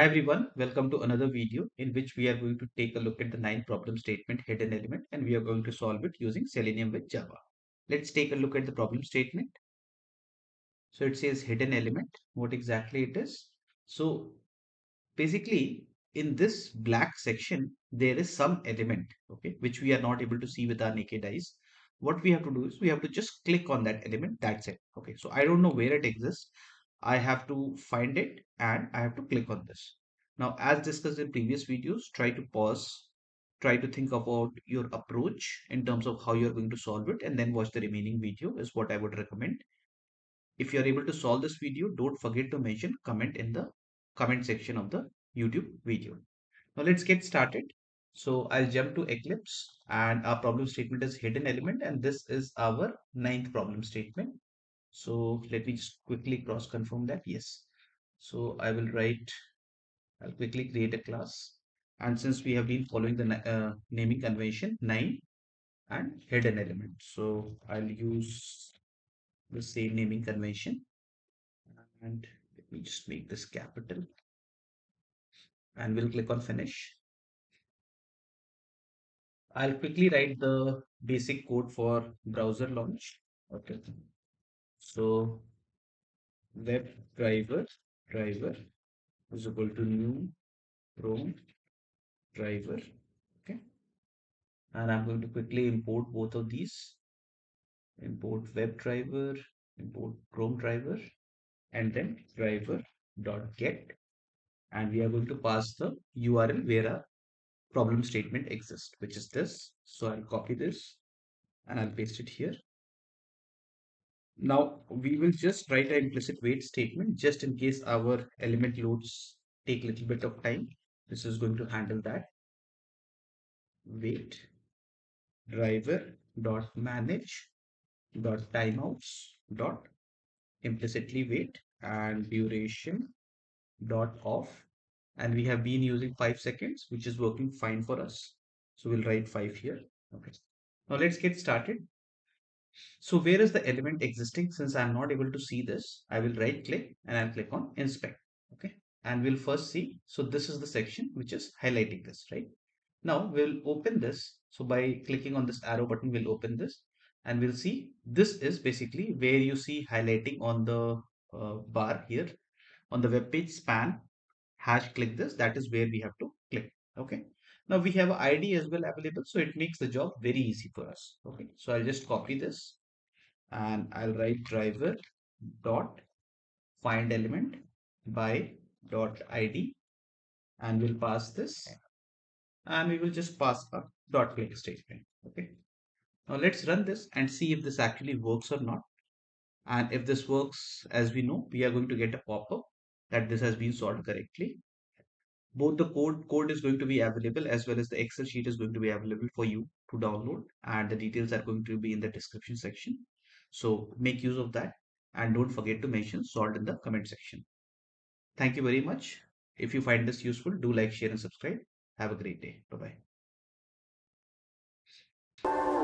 Hi everyone, welcome to another video in which we are going to take a look at the ninth problem statement hidden element and we are going to solve it using Selenium with Java. Let's take a look at the problem statement. So it says hidden element, what exactly it is. So basically in this black section, there is some element, okay, which we are not able to see with our naked eyes. What we have to do is we have to just click on that element. That's it. Okay, so I don't know where it exists. I have to find it and I have to click on this. Now, as discussed in previous videos, try to pause, try to think about your approach in terms of how you're going to solve it, and then watch the remaining video is what I would recommend. If you're able to solve this video, don't forget to mention comment in the comment section of the YouTube video. Now let's get started. So I'll jump to Eclipse and our problem statement is hidden element and this is our ninth problem statement. So let me just quickly cross confirm that. Yes. So I'll quickly create a class. And since we have been following the naming convention, 9 and hidden element. So I'll use the same naming convention and let me just make this capital and we'll click on finish. I'll quickly write the basic code for browser launch. Okay. So web driver is equal to new Chrome driver. Okay. And I'm going to quickly import both of these. Import WebDriver, import Chrome driver, and then driver.get. And we are going to pass the URL where our problem statement exists, which is this. So I'll copy this and I'll paste it here. Now we will just write an implicit wait statement just in case our element loads take a little bit of time. This is going to handle that. Wait driver dot manage dot timeouts dot implicitly wait and duration dot off, and we have been using 5 seconds, which is working fine for us. So we'll write 5 here. Okay. Now let's get started. So where is the element existing? Since I'm not able to see this, I will right click and I'll click on inspect. Okay. And we'll first see. So this is the section which is highlighting this, right? Now we'll open this. So by clicking on this arrow button, we'll open this and we'll see this is basically where you see highlighting on the bar here on the web page span hash click this. That is where we have to click. Okay. Now we have an ID as well available. So it makes the job very easy for us. Okay. So I'll just copy this and I'll write driver dot find element by dot ID and we'll pass this and we will just pass a dot click statement. Okay. Now let's run this and see if this actually works or not. And if this works, as we know, we are going to get a pop-up that this has been solved correctly. Both the code is going to be available as well as the Excel sheet is going to be available for you to download, and the details are going to be in the description section. So make use of that and don't forget to mention solved in the comment section. Thank you very much. If you find this useful, do like, share and subscribe. Have a great day. Bye bye.